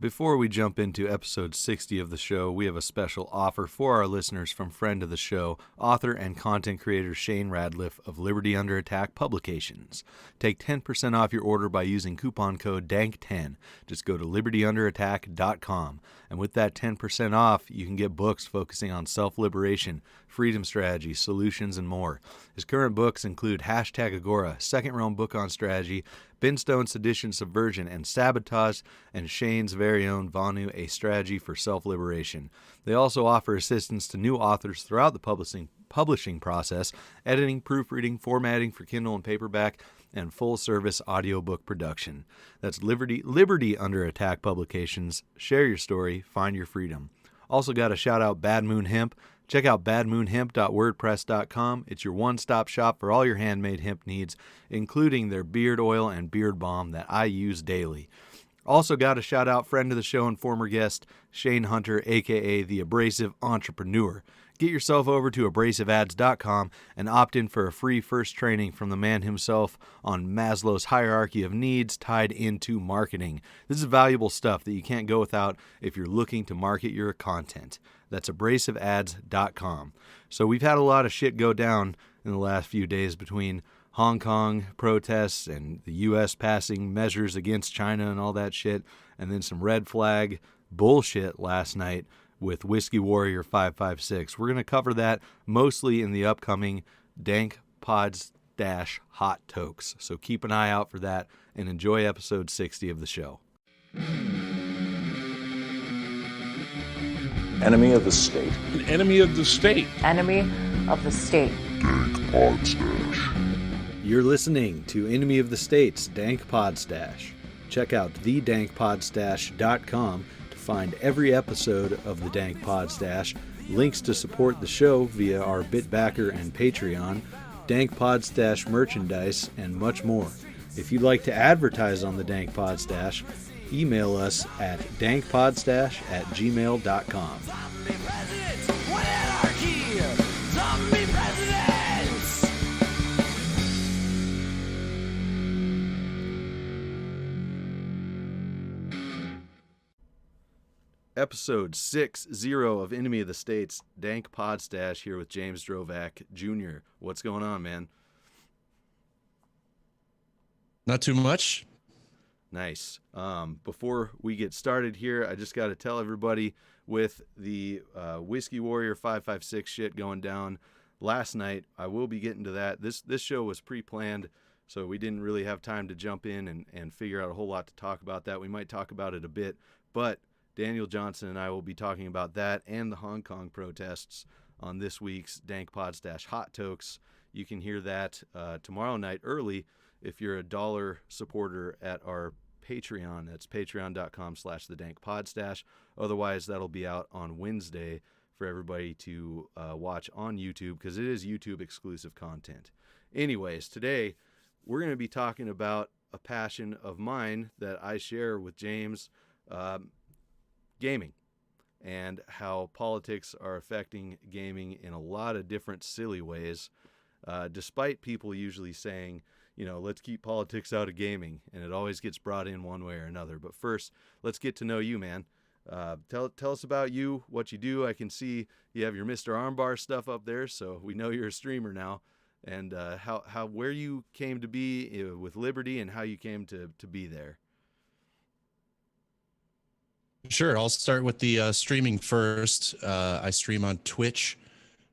Before we jump into episode 60 of the show, we have a special offer for our listeners from friend of the show, author and content creator Shane Radliff of Liberty Under Attack Publications. Take 10% off your order by using coupon code DANK10. Just go to libertyunderattack.com. And with that 10% off, you can get books focusing on self-liberation, freedom strategy, solutions, and more. His current books include #Agora, Second Realm Book on Strategy, Ben Stone's Sedition, Subversion, and Sabotage, and Shane's very own Vanu, A Strategy for Self-Liberation. They also offer assistance to new authors throughout the publishing process, editing, proofreading, formatting for Kindle and paperback, and full-service audiobook production. That's Liberty Under Attack Publications. Share your story, find your freedom. Also got to shout out Bad Moon Hemp. Check out badmoonhemp.wordpress.com. It's your one-stop shop for all your handmade hemp needs, including their beard oil and beard balm that I use daily. Also got to shout out friend of the show and former guest, Shane Hunter, a.k.a. The Abrasive Entrepreneur. Get yourself over to abrasiveads.com and opt in for a free first training from the man himself on Maslow's hierarchy of needs tied into marketing. This is valuable stuff that you can't go without if you're looking to market your content. That's abrasiveads.com. So we've had a lot of shit go down in the last few days between Hong Kong protests and the U.S. passing measures against China and all that shit, and then some red flag bullshit last night with Whiskey Warrior 556. We're going to cover that mostly in the upcoming Dank Pods Hot Tokes. So keep an eye out for that and enjoy episode 60 of the show. Enemy of the state. An enemy of the state. Enemy of the state. Dank Podstash. You're listening to Enemy of the State's Dank Podstash. Check out thedankpodstash.com to find every episode of the Dank Podstash, links to support the show via our BitBacker and Patreon, Dank Podstash merchandise, and much more. If you'd like to advertise on the Dank Podstash, email us at dankpodstash@gmail.com. Episode 60 of Enemy of the State's Dank Podstash here with James Dvorak Jr. What's going on, man? Not too much. Nice. Before we get started here, I just got to tell everybody with the Whiskey Warrior 556 shit going down last night, I will be getting to that. This show was pre-planned, so we didn't really have time to jump in and figure out a whole lot to talk about that. We might talk about it a bit, but Daniel Johnson and I will be talking about that and the Hong Kong protests on this week's Dank Podstash Hot Tokes. You can hear that tomorrow night early if you're a $1 supporter at our Patreon. That's patreon.com/thedankpodstash. Otherwise, that'll be out on Wednesday for everybody to watch on YouTube because it is YouTube exclusive content. Anyways, today we're going to be talking about a passion of mine that I share with James, gaming, and how politics are affecting gaming in a lot of different silly ways, despite people usually saying, you know, let's keep politics out of gaming, and it always gets brought in one way or another. But first, let's get to know you, man. Tell us about you, what you do. I can see you have your Mr. Armbars stuff up there, so we know you're a streamer now, and where you came to be with Liberty and how you came to be there. Sure. I'll start with the streaming first. I stream on Twitch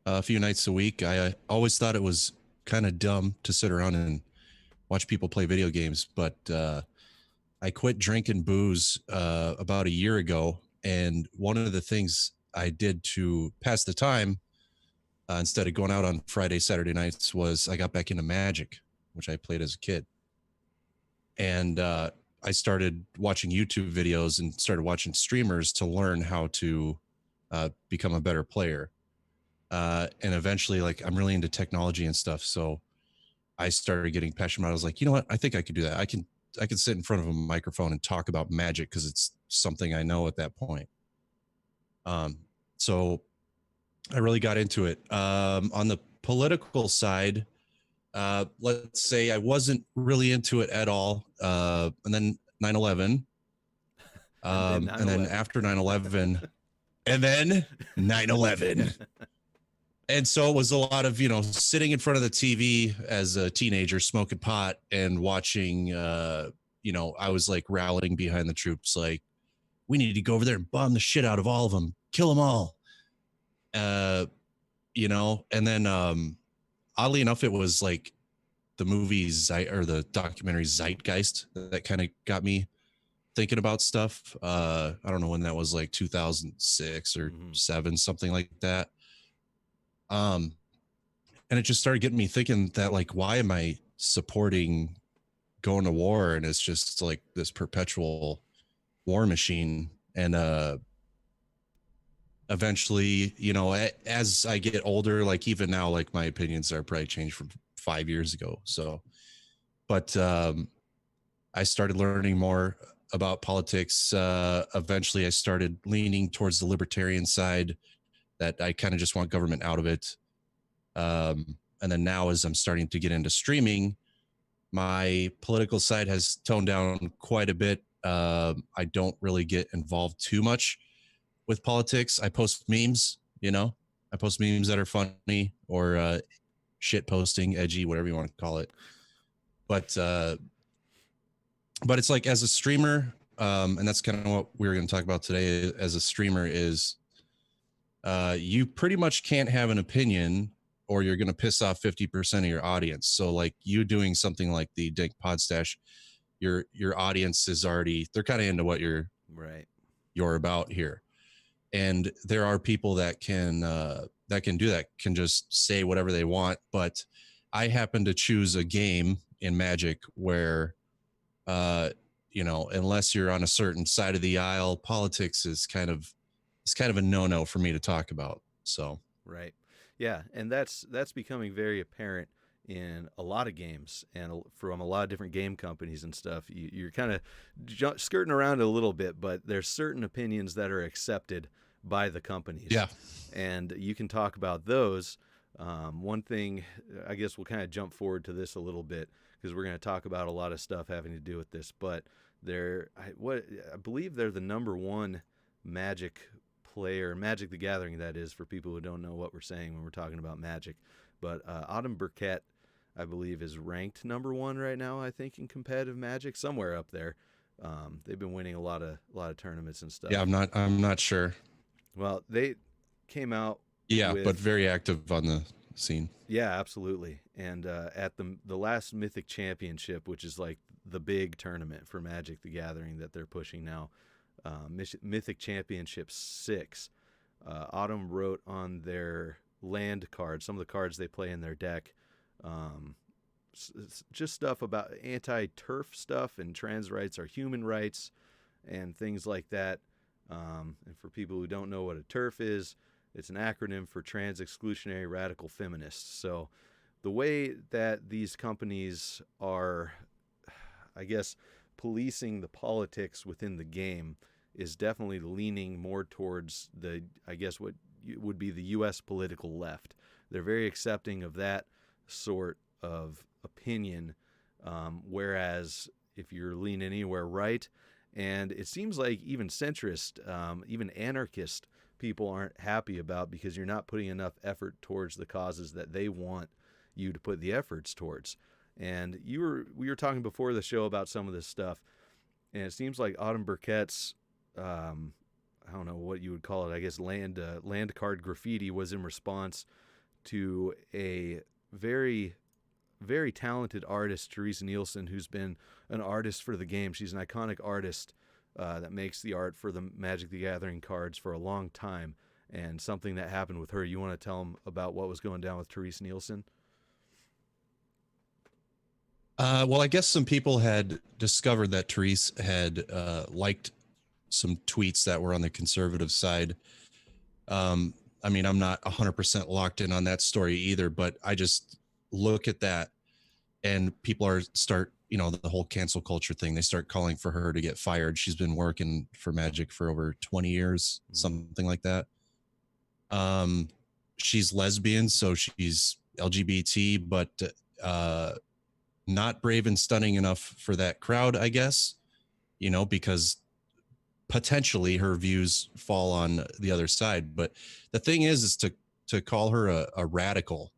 a few nights a week. I always thought it was kind of dumb to sit around and watch people play video games, but I quit drinking booze about a year ago. And one of the things I did to pass the time instead of going out on Friday, Saturday nights was I got back into Magic, which I played as a kid. And I started watching YouTube videos and started watching streamers to learn how to become a better player. And eventually, like, I'm really into technology and stuff. So I started getting passionate. I was like, you know what? I think I could do that. I can sit in front of a microphone and talk about Magic because it's something I know at that point. So I really got into it. On the political side, let's say I wasn't really into it at all. And then 9/11, And then after 9/11, and then 9/11. And so it was a lot of, sitting in front of the TV as a teenager, smoking pot and watching, I was like rallying behind the troops. Like, we need to go over there and bomb the shit out of all of them, kill them all. And then oddly enough, it was like the movies or the documentary Zeitgeist that kind of got me thinking about stuff. I don't know when that was, like 2006 or 7, something like that. And it just started getting me thinking that, like, why am I supporting going to war? And it's just like this perpetual war machine. And eventually, as I get older, like even now, like my opinions are probably changed from 5 years ago. So, but I started learning more about politics. Eventually I started leaning towards the libertarian side, that I kind of just want government out of it. And then now, as I'm starting to get into streaming, my political side has toned down quite a bit. I don't really get involved too much with politics. I post memes, I post memes that are funny or shit posting, edgy, whatever you want to call it. But it's like, as a streamer, and that's kind of what we were going to talk about today as a streamer is, you pretty much can't have an opinion or you're going to piss off 50% of your audience. So like you doing something like the Dank Podstash, your audience is already, they're kind of into what you're about here. And there are people that can do that, can just say whatever they want. But I happen to choose a game in Magic where, unless you're on a certain side of the aisle, politics is kind of a no-no for me to talk about. So right, yeah, and that's becoming very apparent in a lot of games and from a lot of different game companies and stuff. You're kind of skirting around a little bit, but there's certain opinions that are accepted by the companies. Yeah, and you can talk about those. One thing, I guess we'll kind of jump forward to this a little bit because we're going to talk about a lot of stuff having to do with this. But I believe they're the number one Magic player, Magic the Gathering, that is, for people who don't know what we're saying when we're talking about Magic. But Autumn Burkett, I believe, is ranked number one right now, I think, in competitive Magic, somewhere up there. They've been winning a lot of tournaments and stuff. Yeah, I'm not sure. Well, they came out. Yeah, but very active on the scene. Yeah, absolutely. And at the last Mythic Championship, which is like the big tournament for Magic the Gathering that they're pushing now, Mythic Championship 6, Autumn wrote on their land cards, some of the cards they play in their deck, just stuff about anti-turf stuff and trans rights are human rights and things like that. And for people who don't know what a TERF is, it's an acronym for Trans Exclusionary Radical Feminists. So the way that these companies are, I guess, policing the politics within the game is definitely leaning more towards what would be the U.S. political left. They're very accepting of that sort of opinion, whereas if you're leaning anywhere right, and it seems like even centrist, even anarchist people aren't happy about, because you're not putting enough effort towards the causes that they want you to put the efforts towards. And we were talking before the show about some of this stuff, and it seems like Autumn Burkett's, I don't know what you would call it, I guess land card graffiti was in response to a very, very talented artist, Teresa Nielsen, who's been an artist for the game. She's an iconic artist that makes the art for the Magic the Gathering cards for a long time, and something that happened with her. You want to tell them about what was going down with Teresa Nielsen? Well, I guess some people had discovered that Therese had liked some tweets that were on the conservative side. I mean, I'm not 100% locked in on that story either, but I just look at that and people the whole cancel culture thing, they start calling for her to get fired. She's been working for Magic for over 20 years, something like that. She's lesbian, so she's LGBT, but not brave and stunning enough for that crowd, I guess, because potentially her views fall on the other side. But the thing is to call her a radical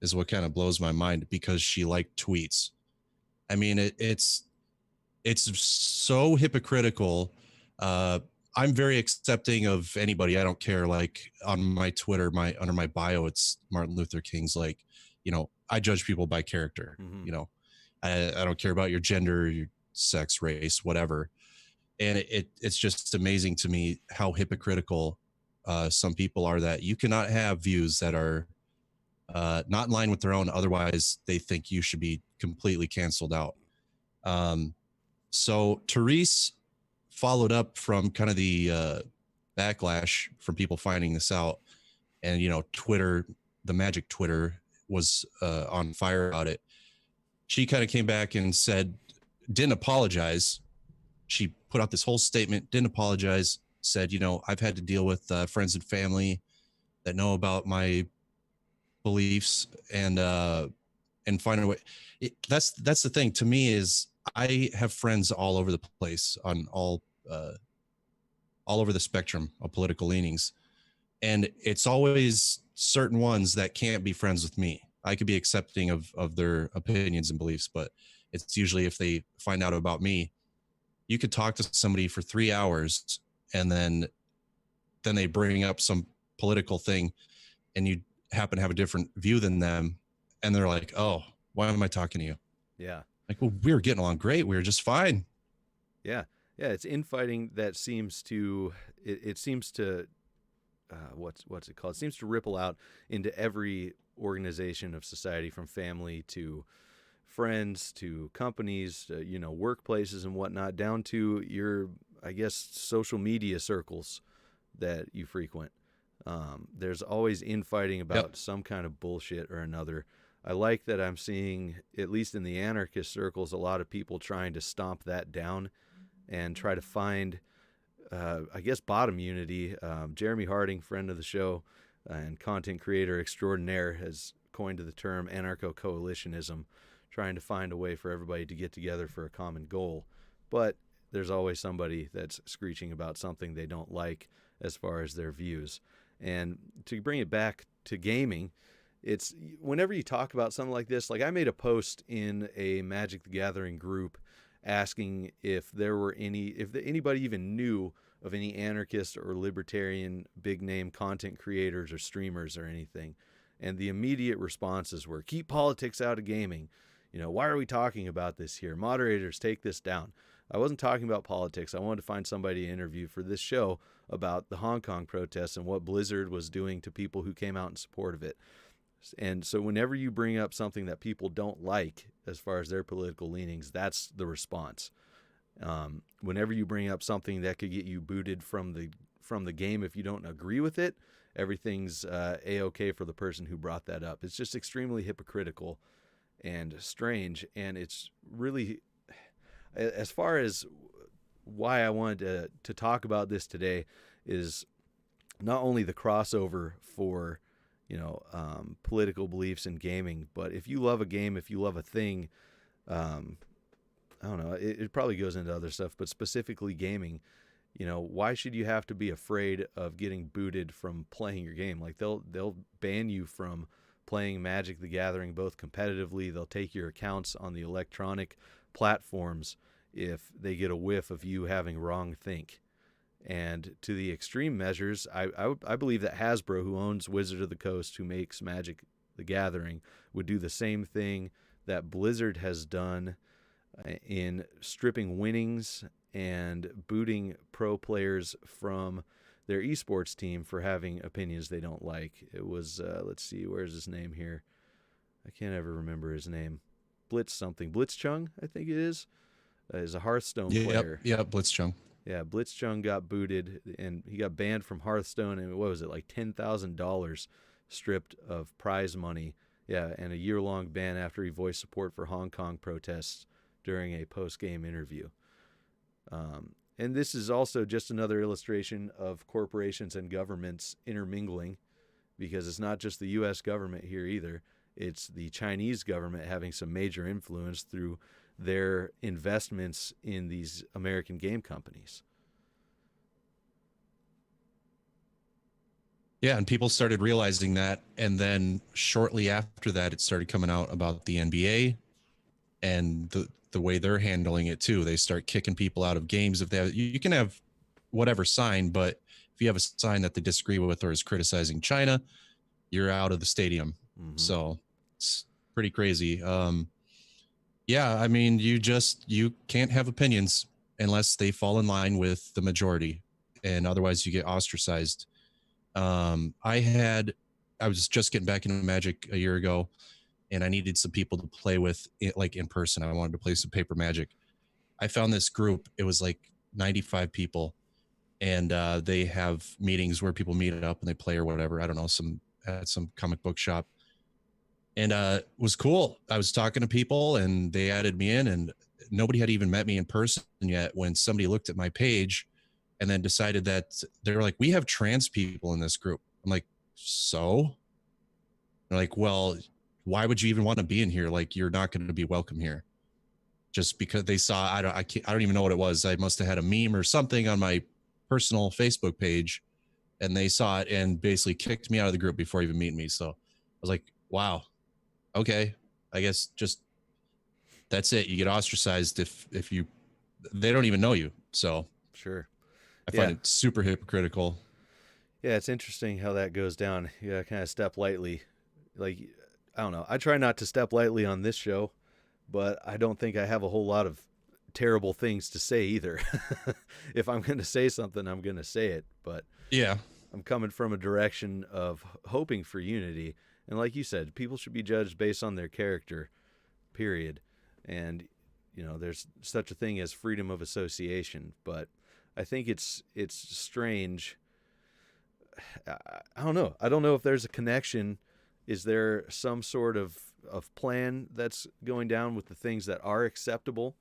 is what kind of blows my mind, because she liked tweets. I mean, it's so hypocritical. I'm very accepting of anybody. I don't care. Like on my Twitter, under my bio, it's Martin Luther King's, like, I judge people by character. I don't care about your gender, your sex, race, whatever. And it's just amazing to me how hypocritical some people are, that you cannot have views that are not in line with their own. Otherwise, they think you should be completely canceled out. So Therese followed up from kind of the backlash from people finding this out. And, Twitter, the magic Twitter, was on fire about it. She kind of came back and didn't apologize. She put out this whole statement, didn't apologize, said, I've had to deal with friends and family that know about my beliefs, and find a way. That's the thing to me, is I have friends all over the place, on all over the spectrum of political leanings. And it's always certain ones that can't be friends with me. I could be accepting of their opinions and beliefs, but it's usually if they find out about me. You could talk to somebody for 3 hours, and then they bring up some political thing, and you happen to have a different view than them, and they're like, "Oh, why am I talking to you?" Yeah. Like, well, we were getting along great. We were just fine. Yeah. Yeah. It's infighting that seems to, it seems to, what's it called? It seems to ripple out into every organization of society, from family to friends to companies, workplaces and whatnot, down to your, I guess, social media circles that you frequent. There's always infighting about some kind of bullshit or another. I like that I'm seeing, at least in the anarchist circles, a lot of people trying to stomp that down and try to find, I guess, bottom unity. Jeremy Harding, friend of the show and content creator extraordinaire, has coined the term anarcho-coalitionism, trying to find a way for everybody to get together for a common goal. But there's always somebody that's screeching about something they don't like as far as their views. And to bring it back to gaming, it's whenever you talk about something like this, like I made a post in a Magic the Gathering group asking if anybody even knew of any anarchist or libertarian big name content creators or streamers or anything. And the immediate responses were, keep politics out of gaming. Why are we talking about this here? Moderators, take this down. I wasn't talking about politics. I wanted to find somebody to interview for this show about the Hong Kong protests and what Blizzard was doing to people who came out in support of it. And so whenever you bring up something that people don't like as far as their political leanings, that's the response. Whenever you bring up something that could get you booted from the game if you don't agree with it, everything's A-okay for the person who brought that up. It's just extremely hypocritical and strange. And it's really, as far as why I wanted to talk about this today, is not only the crossover for political beliefs in gaming, but if you love a game, if you love a thing, I don't know, it probably goes into other stuff, but specifically gaming, why should you have to be afraid of getting booted from playing your game? Like they'll ban you from playing Magic the Gathering, both competitively. They'll take your accounts on the electronic platforms if they get a whiff of you having wrong think. And to the extreme measures, I believe that Hasbro, who owns Wizard of the Coast, who makes Magic the Gathering, would do the same thing that Blizzard has done in stripping winnings and booting pro players from their esports team for having opinions they don't like. It was, let's see, where's his name here? I can't ever remember his name. Blitzchung, I think it is a Hearthstone player. Yeah, Blitzchung. Yeah, Blitzchung got booted, and he got banned from Hearthstone, and what was it, like $10,000 stripped of prize money. Yeah, and a year-long ban after he voiced support for Hong Kong protests during a post-game interview. And this is also just another illustration of corporations and governments intermingling, because it's not just the U.S. government here either. It's the Chinese government having some major influence through their investments in these American game companies. Yeah, and people started realizing that, and then shortly after that, it started coming out about the NBA and the way they're handling it too. They start kicking people out of games if they have. You can have whatever sign, but if you have a sign that they disagree with or is criticizing China, you're out of the stadium. Mm-hmm. So it's pretty crazy. Yeah, I mean, you can't have opinions unless they fall in line with the majority, and otherwise you get ostracized. I was just getting back into Magic a year ago, and I needed some people to play with it, like in person. I wanted to play some paper Magic. I found this group. It was like 95 people, and they have meetings where people meet up and they play or whatever. I don't know, at some comic book shop, and it was cool. I was talking to people, and they added me in, and nobody had even met me in person yet. When somebody looked at my page, and then decided that they were like, "We have trans people in this group." I'm like, "So?" They're like, "Well, why would you even want to be in here? Like, you're not going to be welcome here." Just because they saw, I don't even know what it was. I must have had a meme or something on my personal Facebook page, and they saw it and basically kicked me out of the group before even meeting me. So I was like, wow, okay, I guess just that's it. You get ostracized if you, they don't even know you. So Sure. I find it super hypocritical. Yeah, it's interesting how that goes down. You gotta kind of step lightly. Like, I don't know. I try not to step lightly on this show, but I don't think I have a whole lot of terrible things to say either. If I'm going to say something, I'm going to say it. But Yeah. I'm coming from a direction of hoping for unity. And like you said, people should be judged based on their character, period. And, there's such a thing as freedom of association. But I think it's strange. I don't know. I don't know if there's a connection. Is there some sort of plan that's going down with the things that are acceptable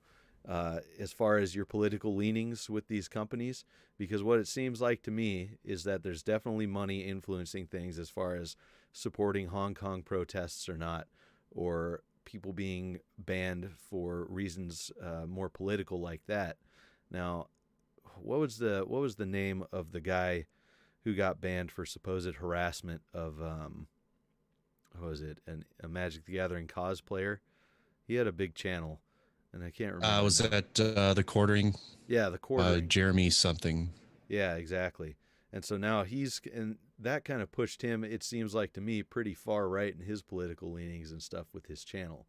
as far as your political leanings with these companies? Because what it seems like to me is that there's definitely money influencing things as far as supporting Hong Kong protests or not, or people being banned for reasons more political like that. Now, what was the name of the guy who got banned for supposed harassment of what was it, a Magic the Gathering cosplayer? He had a big channel, and I can't remember. Was that the quartering? Yeah, the quartering. Jeremy something. Yeah, exactly. And so now and that kind of pushed him, it seems like to me, pretty far right in his political leanings and stuff with his channel.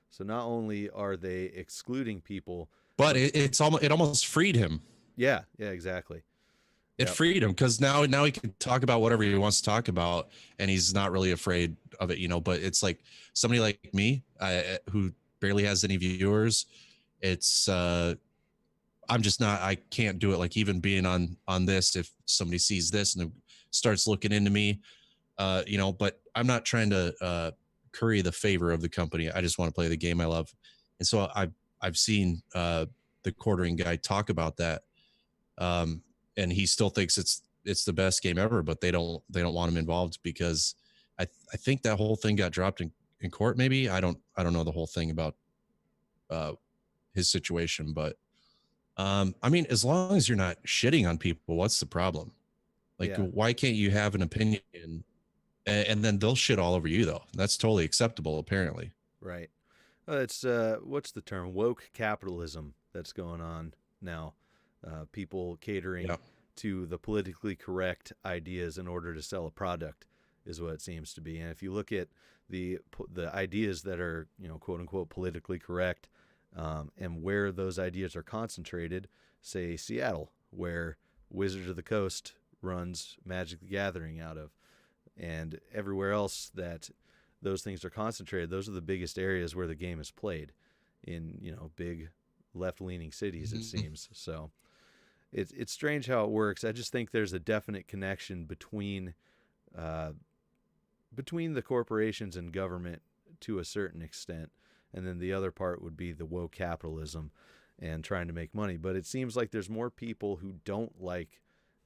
So not only are they excluding people, but it almost freed him. Yeah, exactly. It freed him because now he can talk about whatever he wants to talk about, and he's not really afraid of it, But it's like somebody like me, who barely has any viewers. It's I'm just not. I can't do it. Like even being on this, if somebody sees this and starts looking into me, But I'm not trying to curry the favor of the company. I just want to play the game I love, and so I've seen the quartering guy talk about that. And he still thinks it's the best game ever, but they don't want him involved because I think that whole thing got dropped in court. Maybe I don't know the whole thing about his situation, but I mean, as long as you're not shitting on people, what's the problem? Like, why can't you have an opinion and then they'll shit all over you though? That's totally acceptable, apparently. Right. It's what's the term? Woke capitalism that's going on now. People catering to the politically correct ideas in order to sell a product is what it seems to be. And if you look at the ideas that are, quote unquote, politically correct, and where those ideas are concentrated, say Seattle, where Wizards of the Coast runs Magic the Gathering out of, and everywhere else that those things are concentrated, those are the biggest areas where the game is played in, big left-leaning cities, it seems. So it's strange how it works. I just think there's a definite connection between the corporations and government to a certain extent, and then the other part would be the woke capitalism and trying to make money. But it seems like there's more people who don't like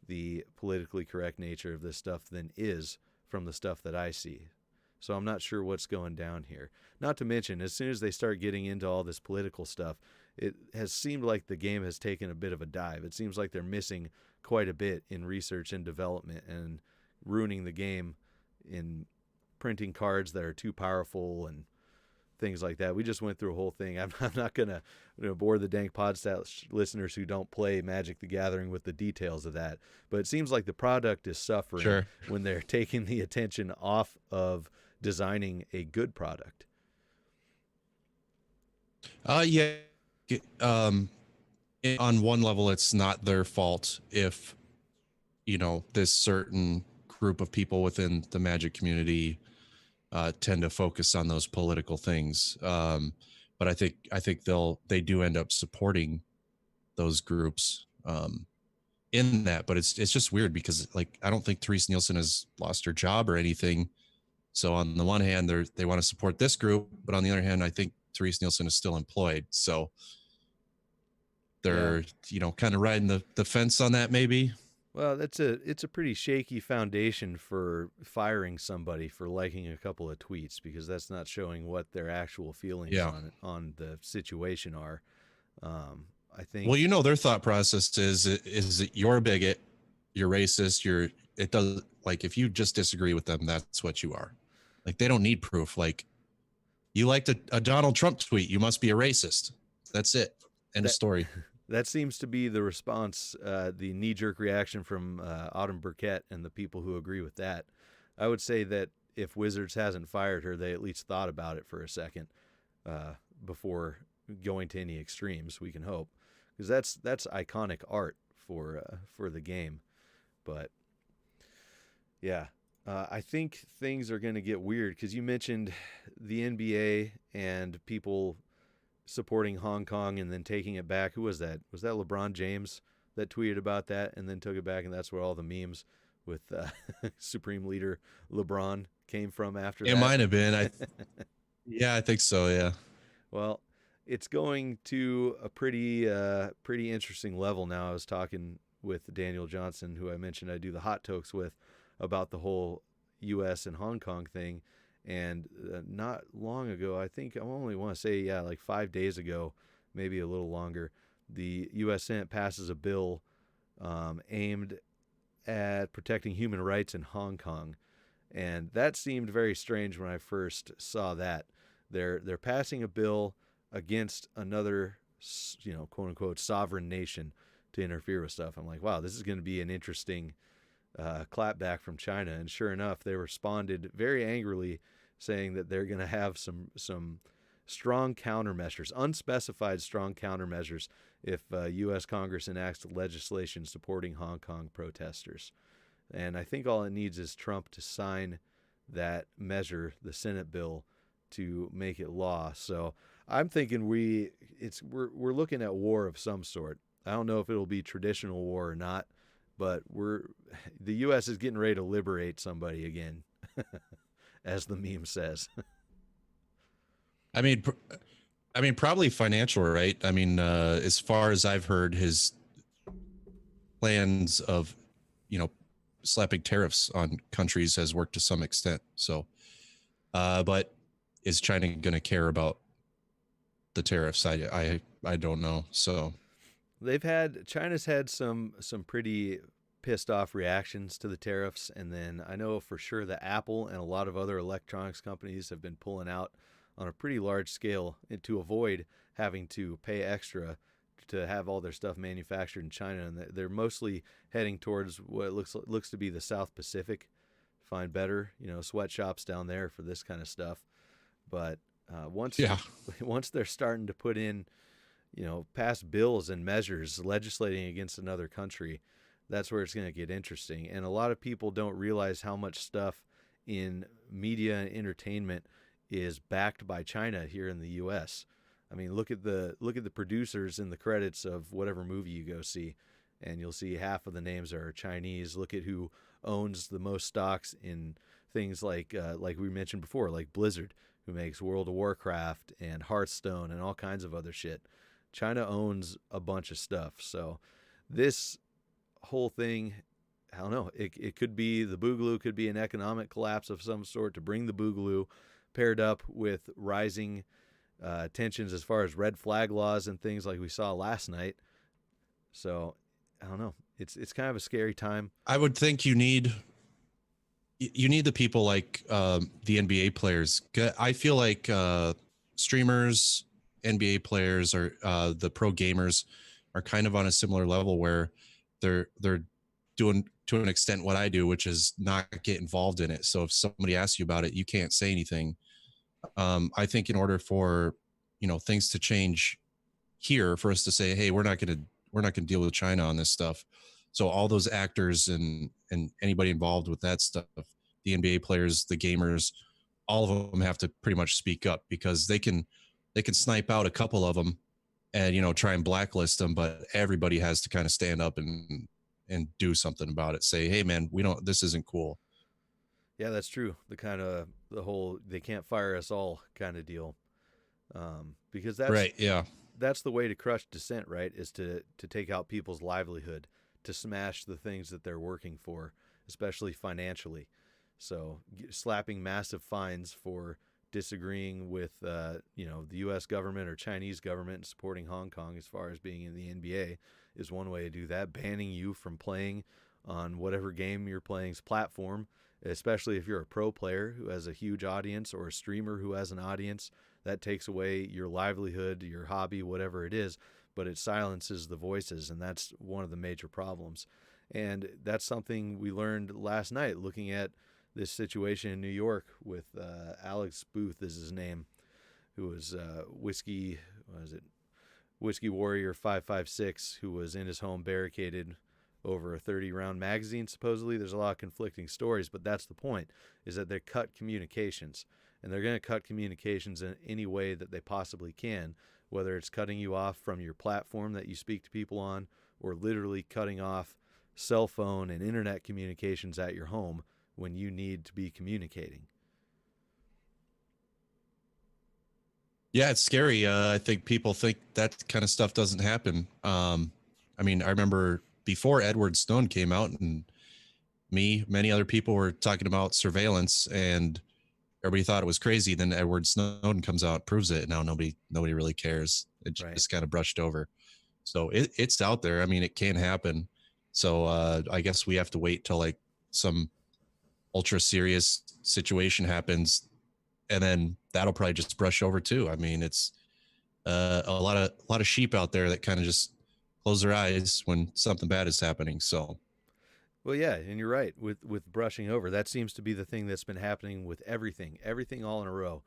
the politically correct nature of this stuff than is from the stuff that I see. So I'm not sure what's going down here. Not to mention, as soon as they start getting into all this political stuff, it has seemed like the game has taken a bit of a dive. It seems like they're missing quite a bit in research and development and ruining the game in printing cards that are too powerful and things like that. We just went through a whole thing. I'm not going to bore the Dank Podcast listeners who don't play Magic the Gathering with the details of that. But it seems like the product is suffering when they're taking the attention off of designing a good product. Yeah. On one level, it's not their fault if, this certain group of people within the Magic community tend to focus on those political things. But I think they do end up supporting those groups in that. But it's just weird because I don't think Therese Nielsen has lost her job or anything. So on the one hand, they want to support this group, but on the other hand, I think Therese Nielsen is still employed. So they're kind of riding the fence on that maybe. Well, it's a pretty shaky foundation for firing somebody for liking a couple of tweets, because that's not showing what their actual feelings on the situation are. I think. Well, their thought process is that you're a bigot, you're racist, it does, if you just disagree with them, that's what you are. They don't need proof. You liked a Donald Trump tweet, you must be a racist. That's it. End of story. That seems to be the response, the knee-jerk reaction from Autumn Burkett and the people who agree with that. I would say that if Wizards hasn't fired her, they at least thought about it for a second before going to any extremes. We can hope, because that's iconic art for the game. But yeah, I think things are going to get weird, because you mentioned the NBA and people supporting Hong Kong and then taking it back. Who was that? Was that LeBron James that tweeted about that and then took it back? And that's where all the memes with Supreme Leader LeBron came from after that. It might have been. I think so. Yeah. Well, it's going to a pretty interesting level now. I was talking with Daniel Johnson, who I mentioned I do the Hot Tokes with, about the whole U.S. and Hong Kong thing. And not long ago, I think I only want to say, 5 days ago, maybe a little longer, the U.S. Senate passes a bill aimed at protecting human rights in Hong Kong. And that seemed very strange when I first saw that. They're passing a bill against another, quote unquote, sovereign nation to interfere with stuff. I'm like, wow, this is going to be an interesting clapback from China. And sure enough, they responded very angrily, saying that they're going to have some strong countermeasures, unspecified strong countermeasures, if U.S. Congress enacts legislation supporting Hong Kong protesters. And I think all it needs is Trump to sign that measure, the Senate bill, to make it law. So I'm thinking we're looking at war of some sort. I don't know if it'll be traditional war or not, but the U.S. is getting ready to liberate somebody again, as the meme says. I mean, probably financial, right? I mean, as far as I've heard, his plans of, slapping tariffs on countries has worked to some extent. So, but is China going to care about the tariffs? I don't know. So China's had some pretty pissed off reactions to the tariffs, and then I know for sure that Apple and a lot of other electronics companies have been pulling out on a pretty large scale to avoid having to pay extra to have all their stuff manufactured in China. And they're mostly heading towards what looks to be the South Pacific, find better, sweatshops down there for this kind of stuff. But once they're starting to put in, pass bills and measures legislating against another country, that's where it's going to get interesting. And a lot of people don't realize how much stuff in media and entertainment is backed by China here in the U.S. I mean, look at the producers in the credits of whatever movie you go see, and you'll see half of the names are Chinese. Look at who owns the most stocks in things like we mentioned before, like Blizzard, who makes World of Warcraft and Hearthstone and all kinds of other shit. China owns a bunch of stuff. So this whole thing, I don't know, it could be the Boogaloo, could be an economic collapse of some sort to bring the Boogaloo, paired up with rising tensions as far as red flag laws and things like we saw last night. So I don't know, it's kind of a scary time. I would think you need You need the people like the NBA players. I feel like streamers, NBA players, or the pro gamers are kind of on a similar level where they're doing to an extent what I do, which is not get involved in it. So if somebody asks you about it, you can't say anything. I think in order for things to change here, for us to say, hey, we're not gonna deal with China on this stuff. So all those actors and anybody involved with that stuff, the NBA players, the gamers, all of them have to pretty much speak up, because they can snipe out a couple of them and try and blacklist them, but everybody has to kind of stand up and do something about it. Say, hey man, this isn't cool. Yeah, that's true. The whole they can't fire us all kind of deal. Because Right. Yeah. that's the way to crush dissent, right? Is to take out people's livelihood, to smash the things that they're working for, especially financially. So slapping massive fines for disagreeing with the U.S. government or Chinese government and supporting Hong Kong as far as being in the NBA is one way to do that. Banning you from playing on whatever game you're playing's platform, especially if you're a pro player who has a huge audience or a streamer who has an audience, that takes away your livelihood, your hobby, whatever it is, but it silences the voices, and that's one of the major problems. And that's something we learned last night looking at this situation in New York with Alex Booth is his name, who was Whiskey Warrior 556, who was in his home barricaded over a 30-round magazine, supposedly. There's a lot of conflicting stories, but that's the point, is that they cut communications. And they're going to cut communications in any way that they possibly can, whether it's cutting you off from your platform that you speak to people on, or literally cutting off cell phone and internet communications at your home when you need to be communicating. Yeah, it's scary. I think people think that kind of stuff doesn't happen. I mean, I remember before Edward Snowden came out, and many other people were talking about surveillance, and everybody thought it was crazy. Then Edward Snowden comes out, proves it, and now nobody really cares. It Right. just kind of brushed over. So it's out there. I mean, it can happen. So I guess we have to wait till like some ultra serious situation happens, and then that'll probably just brush over too. I mean, it's a lot of sheep out there that kind of just close their eyes when something bad is happening. So Well, yeah, and you're right with brushing over. That seems to be the thing that's been happening with everything all in a row.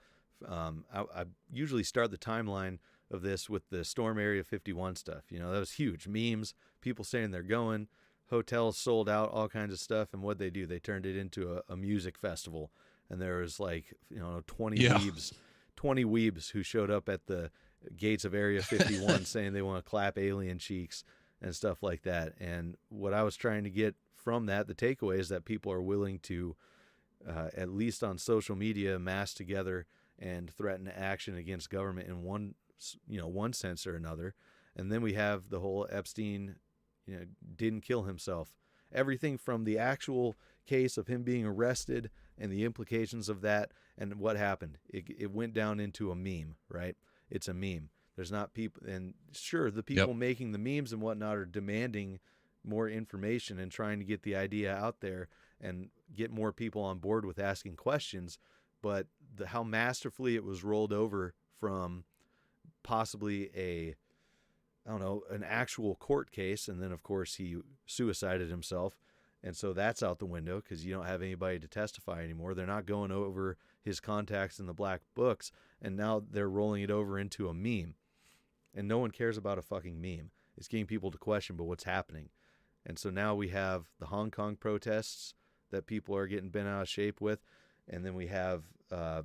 I usually start the timeline of this with the Storm Area 51 stuff. That was huge. Memes, people saying they're going, hotels sold out, all kinds of stuff. And what they do, they turned it into a music festival. And there was 20 yeah, 20 weebs who showed up at the gates of Area 51 saying they want to clap alien cheeks and stuff like that. And what I was trying to get from that, the takeaway is that people are willing to, at least on social media, mass together and threaten action against government in one sense or another. And then we have the whole Epstein, didn't kill himself. Everything from the actual case of him being arrested and the implications of that and what happened. It went down into a meme, right? It's a meme. There's not people, and sure, the people making the memes and whatnot are demanding more information and trying to get the idea out there and get more people on board with asking questions. But how masterfully it was rolled over from possibly an actual court case, and then of course he suicided himself, and so that's out the window because you don't have anybody to testify anymore. They're not going over his contacts in the black books, and now they're rolling it over into a meme, and no one cares about a fucking meme. It's getting people to question, but what's happening? And so now we have the Hong Kong protests that people are getting bent out of shape with, and then we have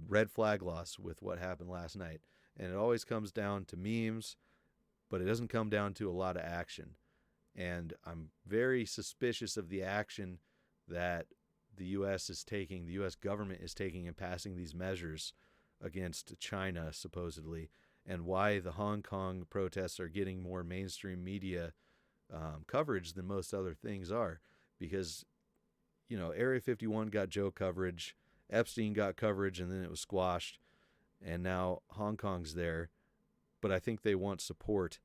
red flag laws with what happened last night. And it always comes down to memes, but it doesn't come down to a lot of action. And I'm very suspicious of the action that the U.S. is taking, the U.S. government is taking in passing these measures against China, supposedly, and why the Hong Kong protests are getting more mainstream media coverage than most other things are. Because, Area 51 got Joe coverage, Epstein got coverage, and then it was squashed, and now Hong Kong's there. But I think they want support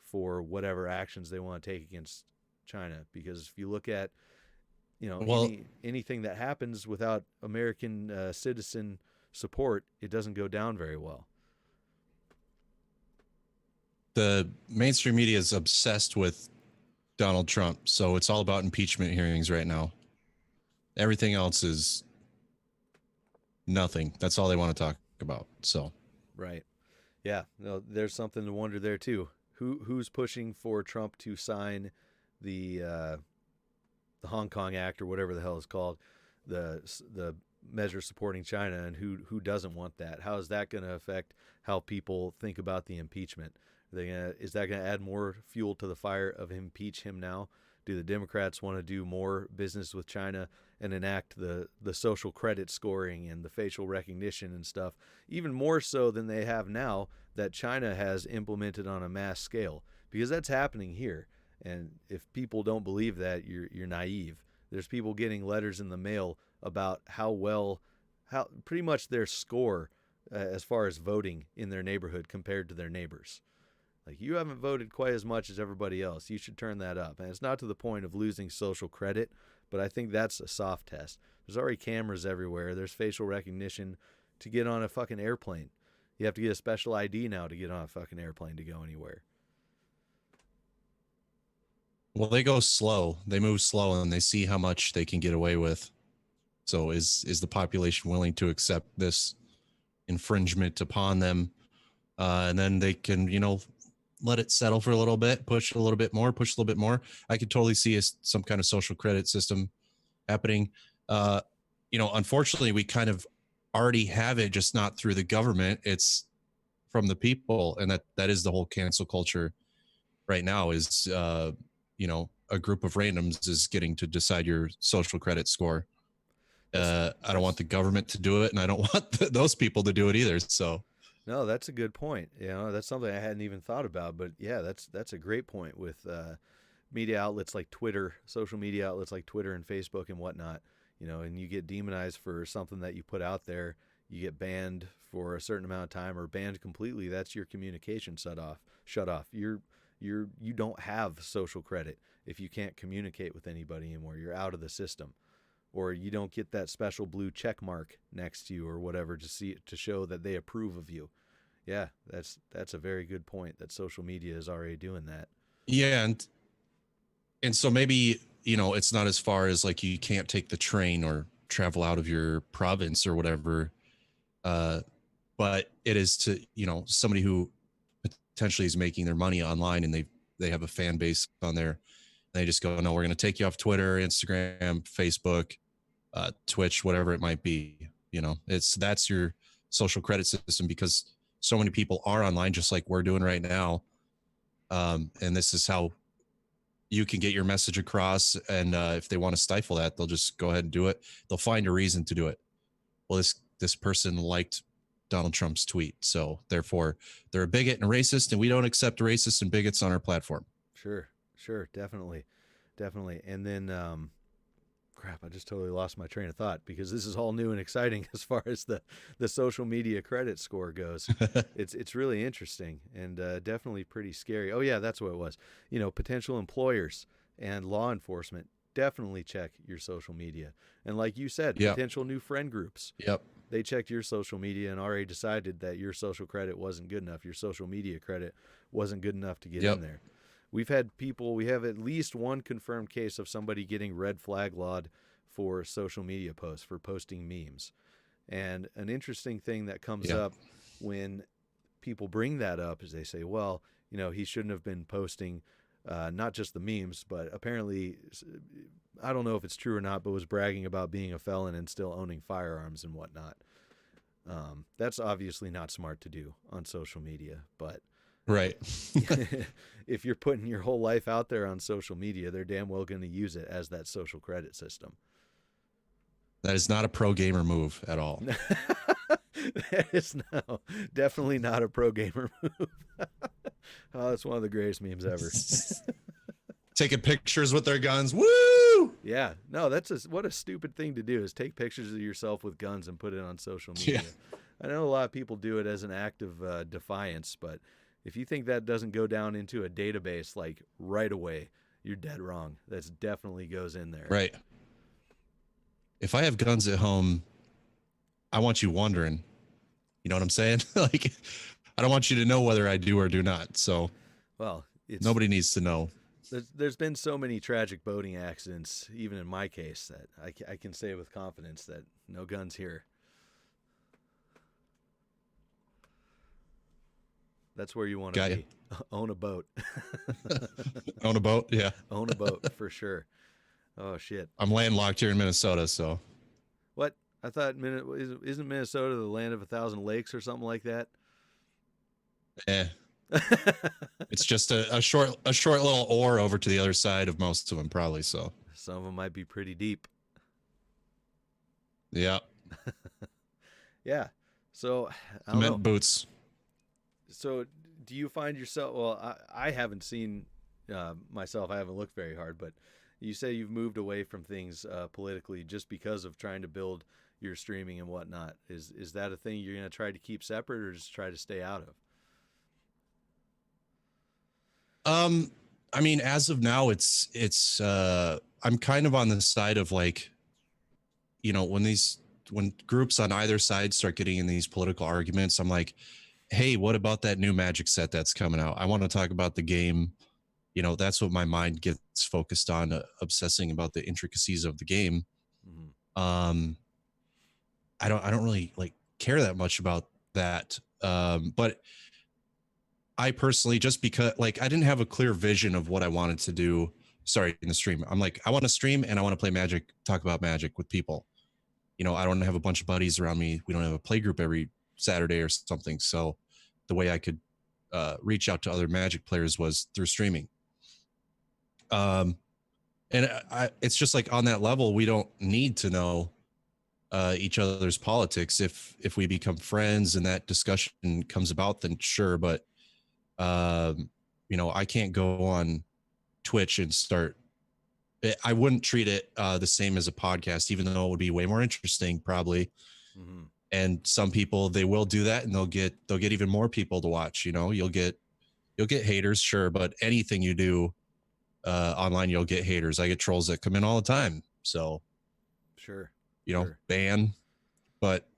for whatever actions they want to take against China. Because if you look at Well, anything that happens without American citizen support, it doesn't go down very well. the mainstream media is obsessed with Donald Trump, so it's all about impeachment hearings right now. Everything else is nothing. That's all they want to talk about. So, Right. Yeah. No, there's something to wonder there too. Who's pushing for Trump to sign the Hong Kong Act or whatever the hell it's called, the measure supporting China, and who doesn't want that? How is that going to affect how people think about the impeachment? Is that going to add more fuel to the fire of impeach him now? Do the Democrats want to do more business with China and enact the social credit scoring and the facial recognition and stuff, even more so than they have now that China has implemented on a mass scale? Because that's happening here. And if people don't believe that, you're naive. There's people getting letters in the mail about how pretty much their score as far as voting in their neighborhood compared to their neighbors. Like, you haven't voted quite as much as everybody else. You should turn that up. And it's not to the point of losing social credit, but I think that's a soft test. There's already cameras everywhere. There's facial recognition to get on a fucking airplane. You have to get a special ID now to get on a fucking airplane to go anywhere. well, they go slow. They move slow, and they see how much they can get away with. So, is the population willing to accept this infringement upon them? And then they can, let it settle for a little bit, push a little bit more. I could totally see some kind of social credit system happening. Unfortunately, we kind of already have it, just not through the government. It's from the people, and that is the whole cancel culture right now. Is a group of randoms is getting to decide your social credit score. I don't want the government to do it, and I don't want those people to do it either. So. No, that's a good point. That's something I hadn't even thought about. But yeah, that's a great point with media outlets like Twitter, social media outlets like Twitter and Facebook and whatnot. And you get demonized for something that you put out there. You get banned for a certain amount of time or banned completely. That's your communication shut off. You don't have social credit if you can't communicate with anybody anymore. You're out of the system. Or you don't get that special blue check mark next to you or whatever to show that they approve of you. Yeah, that's a very good point, that social media is already doing that. Yeah, and so maybe, it's not as far as like you can't take the train or travel out of your province or whatever. But it is to, somebody who potentially is making their money online, and they have a fan base on there. And they just go, no, we're going to take you off Twitter, Instagram, Facebook, Twitch, whatever it might be. That's your social credit system, because so many people are online, just like we're doing right now. And this is how you can get your message across. And if they want to stifle that, they'll just go ahead and do it. They'll find a reason to do it. Well, this person liked Donald Trump's tweet, so therefore they're a bigot and racist, and we don't accept racists and bigots on our platform. Sure, definitely. And then crap, I just totally lost my train of thought, because this is all new and exciting as far as the social media credit score goes. It's really interesting and definitely pretty scary. Oh yeah, that's what it was. Potential employers and law enforcement definitely check your social media. And like you said, potential new friend groups. Yep. They checked your social media and already decided that your social credit wasn't good enough. Your social media credit wasn't good enough to get in there. We have at least one confirmed case of somebody getting red flag lawed for social media posts, for posting memes. And an interesting thing that comes up when people bring that up is they say, well, he shouldn't have been posting not just the memes, but apparently, I don't know if it's true or not, but was bragging about being a felon and still owning firearms and whatnot. That's obviously not smart to do on social media, but right. If you're putting your whole life out there on social media, they're damn well going to use it as that social credit system. That is not a pro gamer move at all. That is definitely not a pro gamer move. Oh, it's one of the greatest memes ever. Taking pictures with their guns. Woo! Yeah. No, what a stupid thing to do, is take pictures of yourself with guns and put it on social media. Yeah. I know a lot of people do it as an act of defiance, but if you think that doesn't go down into a database like right away, you're dead wrong. That definitely goes in there. Right. if I have guns at home, I want you wondering. You know what I'm saying? Like, I don't want you to know whether I do or do not. So, Well, nobody needs to know. There's been so many tragic boating accidents, even in my case, that I can say with confidence that no guns here. That's where you want to be. Own a boat. Own a boat? Yeah. Own a boat, for sure. Oh, shit. I'm landlocked here in Minnesota, so. What? I thought isn't Minnesota the land of 1,000 lakes or something like that? It's just a short little oar over to the other side of most of them, probably. So some of them might be pretty deep. Yeah. Yeah. So cement boots. So do you find yourself? Well, I haven't seen myself. I haven't looked very hard, but you say you've moved away from things politically just because of trying to build your streaming and whatnot. Is that a thing you're going to try to keep separate, or just try to stay out of? I mean, as of now, it's I'm kind of on the side of, like, you know, when groups on either side start getting in these political arguments, I'm like, hey, what about that new Magic set that's coming out? I want to talk about the game. You know, that's what my mind gets focused on, obsessing about the intricacies of the game. Mm-hmm. I don't really like care that much about that. But I personally, just because, like, I didn't have a clear vision of what I wanted to do starting the stream. I'm like, I want to stream and I want to play Magic, talk about Magic with people. You know, I don't have a bunch of buddies around me. We don't have a play group every Saturday or something. So the way I could reach out to other Magic players was through streaming. And it's just like, on that level, we don't need to know each other's politics. If we become friends and that discussion comes about, then sure. But you know, I can't go on Twitch and start. I wouldn't treat it the same as a podcast, even though it would be way more interesting, probably. Mm-hmm. And some people, they will do that, and they'll get even more people to watch. You know, you'll get haters, sure, but anything you do online, you'll get haters. I get trolls that come in all the time. So, sure, you know, ban, but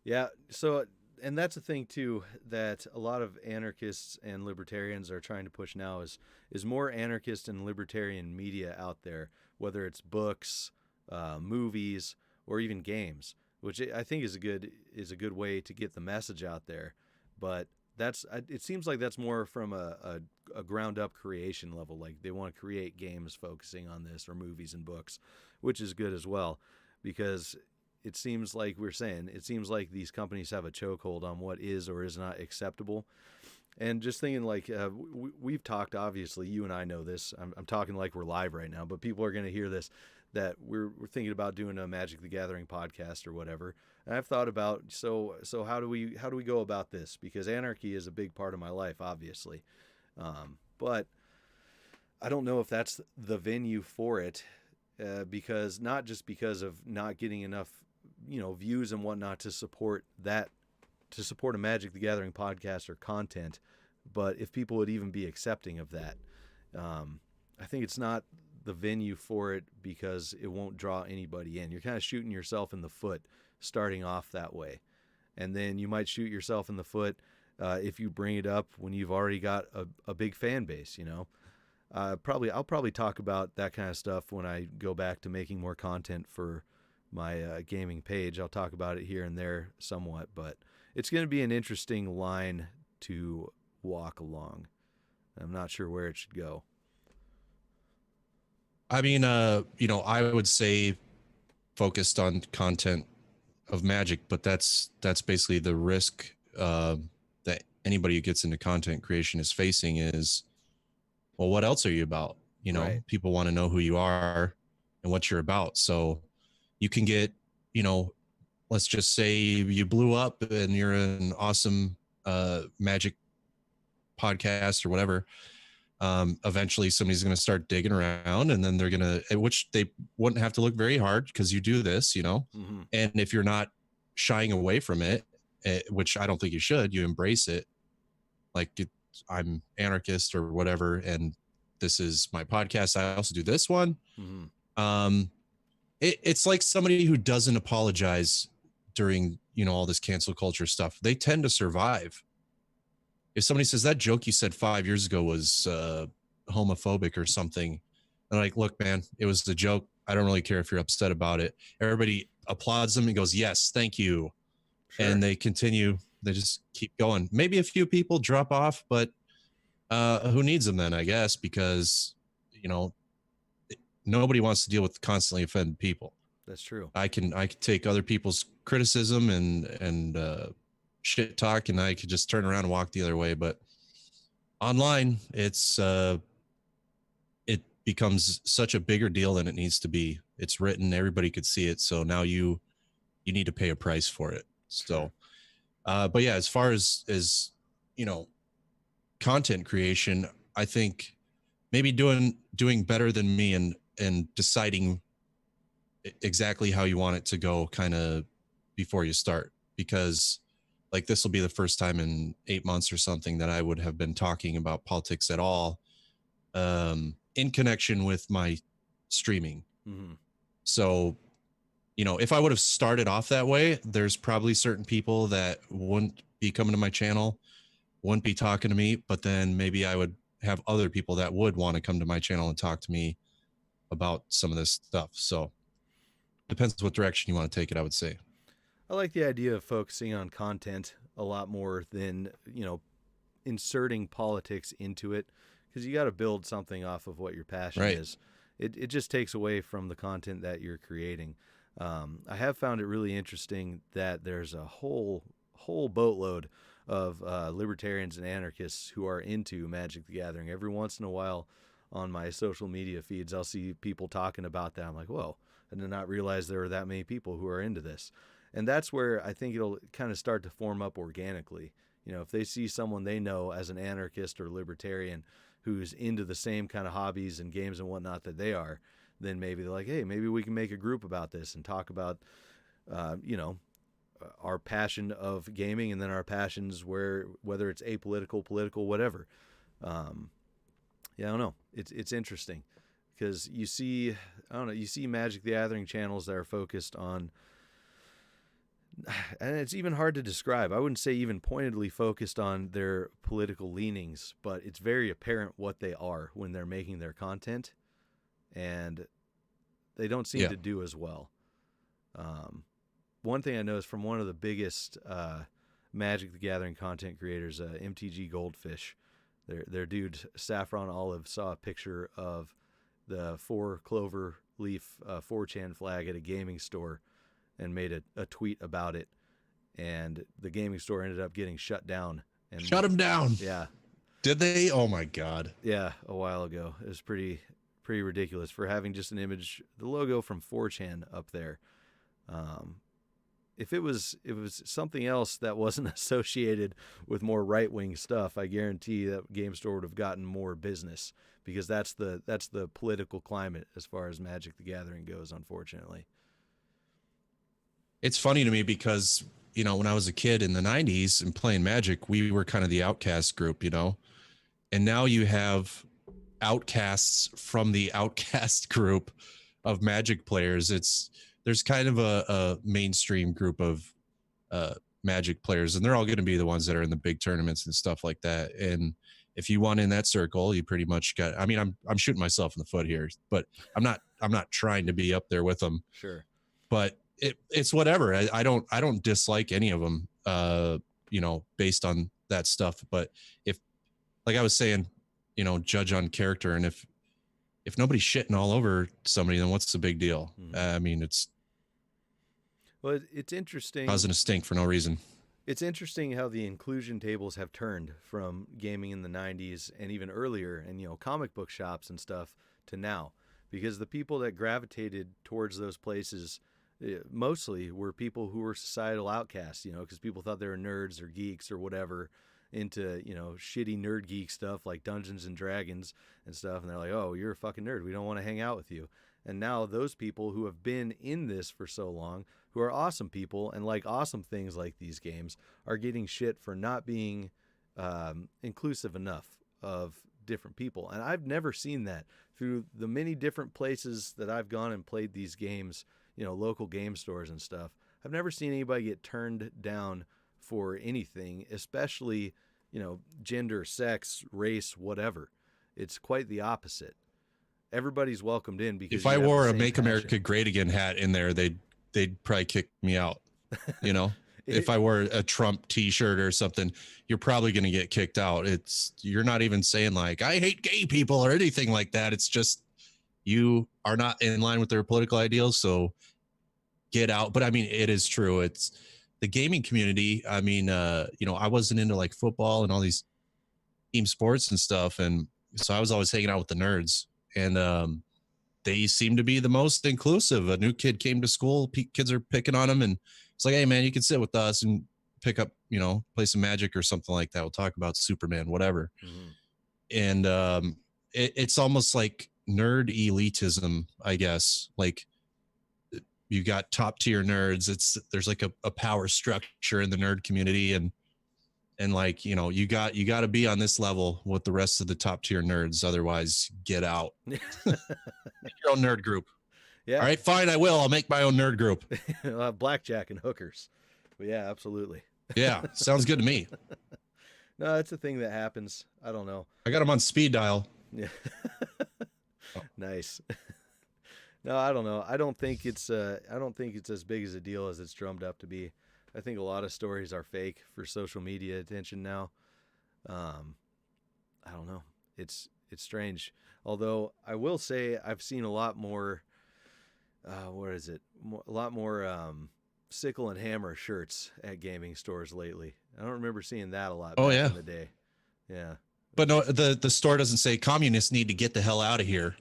yeah. So, and that's the thing too, that a lot of anarchists and libertarians are trying to push now is more anarchist and libertarian media out there, whether it's books, movies, or even games, which I think is a good way to get the message out there. But it seems like that's more from a ground up creation level. Like, they want to create games focusing on this, or movies and books, which is good as well, because it seems like these companies have a chokehold on what is or is not acceptable. And just thinking, like, we've talked, obviously, you and I know this. I'm talking like we're live right now, but people are going to hear this, that we're thinking about doing a Magic the Gathering podcast or whatever. And I've thought about, so how do we go about this? Because anarchy is a big part of my life, obviously. But I don't know if that's the venue for it, because not just because of not getting enough, views and whatnot to support a Magic the Gathering podcast or content, but if people would even be accepting of that. I think it's not the venue for it because it won't draw anybody in. You're kind of shooting yourself in the foot starting off that way. And then you might shoot yourself in the foot if you bring it up when you've already got a big fan base, I'll probably talk about that kind of stuff when I go back to making more content for my gaming page. I'll talk about it here and there somewhat, but it's going to be an interesting line to walk along. I'm not sure where it should go. I mean, I would say focused on content of Magic, but that's basically the risk that anybody who gets into content creation is facing is, well, what else are you about? Right. People want to know who you are and what you're about. So you can get, let's just say you blew up and you're an awesome Magic podcast or whatever. Eventually somebody's going to start digging around, and then they're going to, which they wouldn't have to look very hard because you do this, mm-hmm. And if you're not shying away from it, which I don't think you should, you embrace it. Like, I'm anarchist or whatever, and this is my podcast. I also do this one. Mm-hmm. it's like somebody who doesn't apologize during, all this cancel culture stuff. They tend to survive. If somebody says that joke you said 5 years ago was homophobic or something, and like, look, man, it was a joke. I don't really care if you're upset about it. Everybody applauds them and goes, yes, thank you. Sure. And they continue. They just keep going. Maybe a few people drop off, but who needs them then, I guess, because, nobody wants to deal with constantly offended people. That's true. I can take other people's criticism and shit talk, and I could just turn around and walk the other way. But online, it becomes such a bigger deal than it needs to be. It's written, everybody could see it. So now you need to pay a price for it. So, but yeah, as far as content creation, I think maybe doing better than me and deciding exactly how you want it to go kind of before you start, because like this will be the first time in 8 months or something that I would have been talking about politics at all in connection with my streaming. Mm-hmm. So, if I would have started off that way, there's probably certain people that wouldn't be coming to my channel, wouldn't be talking to me, but then maybe I would have other people that would want to come to my channel and talk to me about some of this stuff. So depends what direction you want to take it, I would say. I like the idea of focusing on content a lot more than, inserting politics into it, because you got to build something off of what your passion is. It just takes away from the content that you're creating. I have found it really interesting that there's a whole boatload of libertarians and anarchists who are into Magic the Gathering. Every once in a while on my social media feeds, I'll see people talking about that. I'm like, whoa, I did not realize there were that many people who are into this. And that's where I think it'll kind of start to form up organically. If they see someone they know as an anarchist or libertarian who's into the same kind of hobbies and games and whatnot that they are, then maybe they're like, hey, maybe we can make a group about this and talk about, our passion of gaming, and then our passions whether it's apolitical, political, whatever. I don't know. It's interesting because you see Magic the Gathering channels that are focused on, and it's even hard to describe. I wouldn't say even pointedly focused on their political leanings, but it's very apparent what they are when they're making their content, and they don't seem to do as well. One thing I know is from one of the biggest Magic the Gathering content creators, MTG Goldfish, their dude Saffron Olive saw a picture of the 4 clover leaf 4chan flag at a gaming store and made a tweet about it, and the gaming store ended up getting shut down. And shut them down. Yeah. Did they? Oh my God. Yeah, a while ago. It was pretty ridiculous for having just an image, the logo from 4chan up there. If it was something else that wasn't associated with more right-wing stuff, I guarantee that Game Store would have gotten more business, because that's the political climate as far as Magic the Gathering goes, unfortunately. It's funny to me because, when I was a kid in the 90s and playing Magic, we were kind of the outcast group, and now you have outcasts from the outcast group of Magic players. There's kind of a mainstream group of Magic players, and they're all going to be the ones that are in the big tournaments and stuff like that. And if you want in that circle, you pretty much got, I'm shooting myself in the foot here, but I'm not trying to be up there with them. Sure. But it's whatever. I don't dislike any of them, based on that stuff. But if, like I was saying, judge on character, and if nobody's shitting all over somebody, then what's the big deal? It's interesting. Causing a stink for no reason. It's interesting how the inclusion tables have turned from gaming in the 90s and even earlier, and comic book shops and stuff, to now, because the people that gravitated towards those places mostly were people who were societal outcasts, because people thought they were nerds or geeks or whatever, into shitty nerd geek stuff like Dungeons and Dragons and stuff, and they're like, oh, you're a fucking nerd, we don't want to hang out with you. And now those people who have been in this for so long, who are awesome people and like awesome things like these games, are getting shit for not being inclusive enough of different people. And I've never seen that through the many different places that I've gone and played these games, local game stores and stuff. I've never seen anybody get turned down for anything, especially, gender, sex, race, whatever. It's quite the opposite. Everybody's welcomed in because if I wore a Make America Great Again hat in there, they'd probably kick me out. If I wore a Trump t-shirt or something, you're probably going to get kicked out. You're not even saying like, I hate gay people or anything like that. It's just, you are not in line with their political ideals. So get out. But I mean, it is true. It's the gaming community. I mean, I wasn't into like football and all these team sports and stuff. And so I was always hanging out with the nerds, and they seem to be the most inclusive. A new kid came to school, kids are picking on him, and it's like, hey man, you can sit with us and pick up, play some Magic or something like that. We'll talk about Superman, whatever. Mm-hmm. And it's almost like nerd elitism, I guess. Like, you got top tier nerds. There's like a power structure in the nerd community, and like, you got to be on this level with the rest of the top tier nerds. Otherwise, get out. Make your own nerd group. Yeah. All right, fine. I'll make my own nerd group. I'll have blackjack and hookers. But yeah, absolutely. Yeah. Sounds good to me. No, it's a thing that happens. I don't know. I got them on speed dial. Yeah. Nice. No, I don't know. I don't think it's as big as a deal as it's drummed up to be. I think a lot of stories are fake for social media attention now. I don't know. It's strange. Although I will say I've seen a lot more, a lot more sickle and hammer shirts at gaming stores lately. I don't remember seeing that a lot back in the day. Yeah. But no, the store doesn't say communists need to get the hell out of here.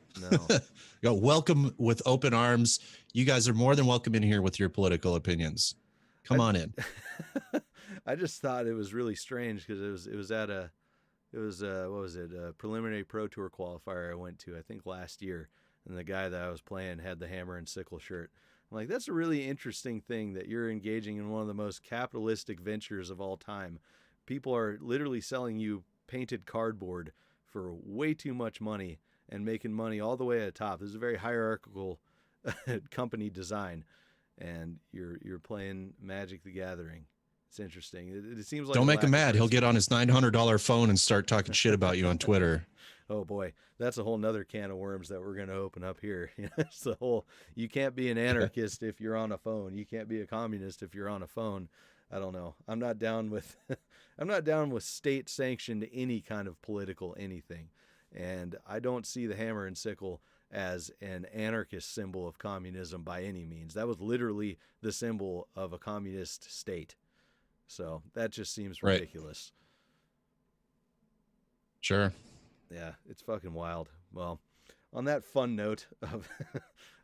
No. Welcome with open arms. You guys are more than welcome in here with your political opinions. Come on in. I just thought it was really strange because it was a preliminary Pro Tour qualifier I went to, I think last year, and the guy that I was playing had the hammer and sickle shirt. I'm like, that's a really interesting thing that you're engaging in one of the most capitalistic ventures of all time. People are literally selling you painted cardboard for way too much money and making money all the way at the top. This is a very hierarchical company design, and you're playing Magic the Gathering. It's interesting. It seems like don't make him mad. He'll get on his $900 phone and start talking shit about you on Twitter. Oh boy, that's a whole nother can of worms that we're going to open up here. It's the whole, you can't be an anarchist if you're on a phone. You can't be a communist if you're on a phone. I don't know. I'm not down with state sanctioned any kind of political anything. And I don't see the hammer and sickle as an anarchist symbol of communism by any means. That was literally the symbol of a communist state. So that just seems ridiculous. Right. Sure. Yeah, it's fucking wild. Well, on that fun note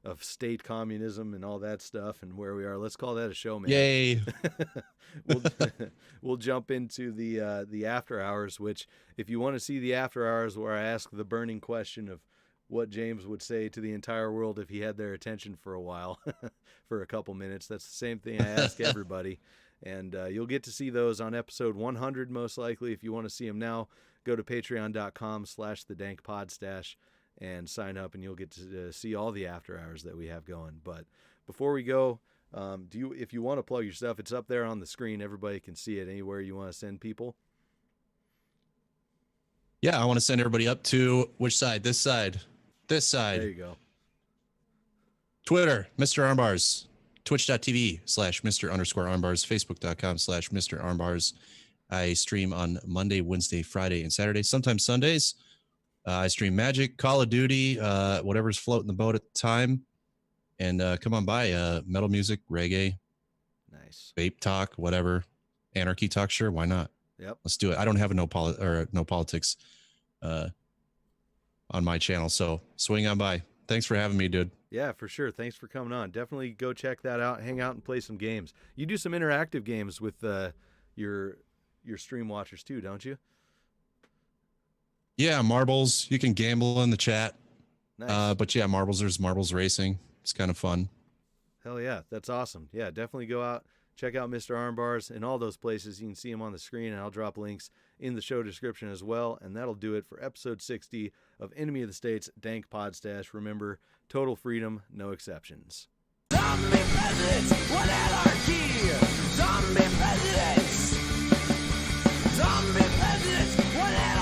of state communism and all that stuff and where we are, let's call that a show, man. Yay. We'll jump into the after hours, which if you want to see the after hours where I ask the burning question of what James would say to the entire world if he had their attention for a while, for a couple minutes, that's the same thing I ask everybody. And you'll get to see those on episode 100, most likely. If you want to see them now, go to patreon.com/thedankpodstash and sign up, and you'll get to see all the after hours that we have going. But before we go, if you want to plug your stuff, it's up there on the screen. Everybody can see it anywhere you want to send people. Yeah, I want to send everybody up to which side? This side. This side. There you go. Twitter, Mr. Armbars. Twitch.tv/Mr_Armbars, Facebook.com/Mr. Armbars. I stream on Monday, Wednesday, Friday, and Saturday, sometimes Sundays. I stream Magic, Call of Duty, whatever's floating the boat at the time. And come on by, metal music, reggae, nice, vape talk, whatever, anarchy talk. Sure, why not? Yep, let's do it. I don't have no politics on my channel, so swing on by. Thanks for having me, dude. Yeah, for sure. Thanks for coming on. Definitely go check that out. Hang out and play some games. You do some interactive games with your stream watchers too, don't you? Yeah, marbles. You can gamble in the chat. Nice. But yeah, marbles. There's marbles racing. It's kind of fun. Hell yeah, that's awesome. Yeah, definitely go out, check out Mr. Armbars in all those places. You can see him on the screen, and I'll drop links in the show description as well. And that'll do it for episode 60 of Enemy of the State's Dank Podstash. Remember, total freedom, no exceptions. Zombie presidents, what anarchy! Zombie presidents! Zombie presidents, what anarchy!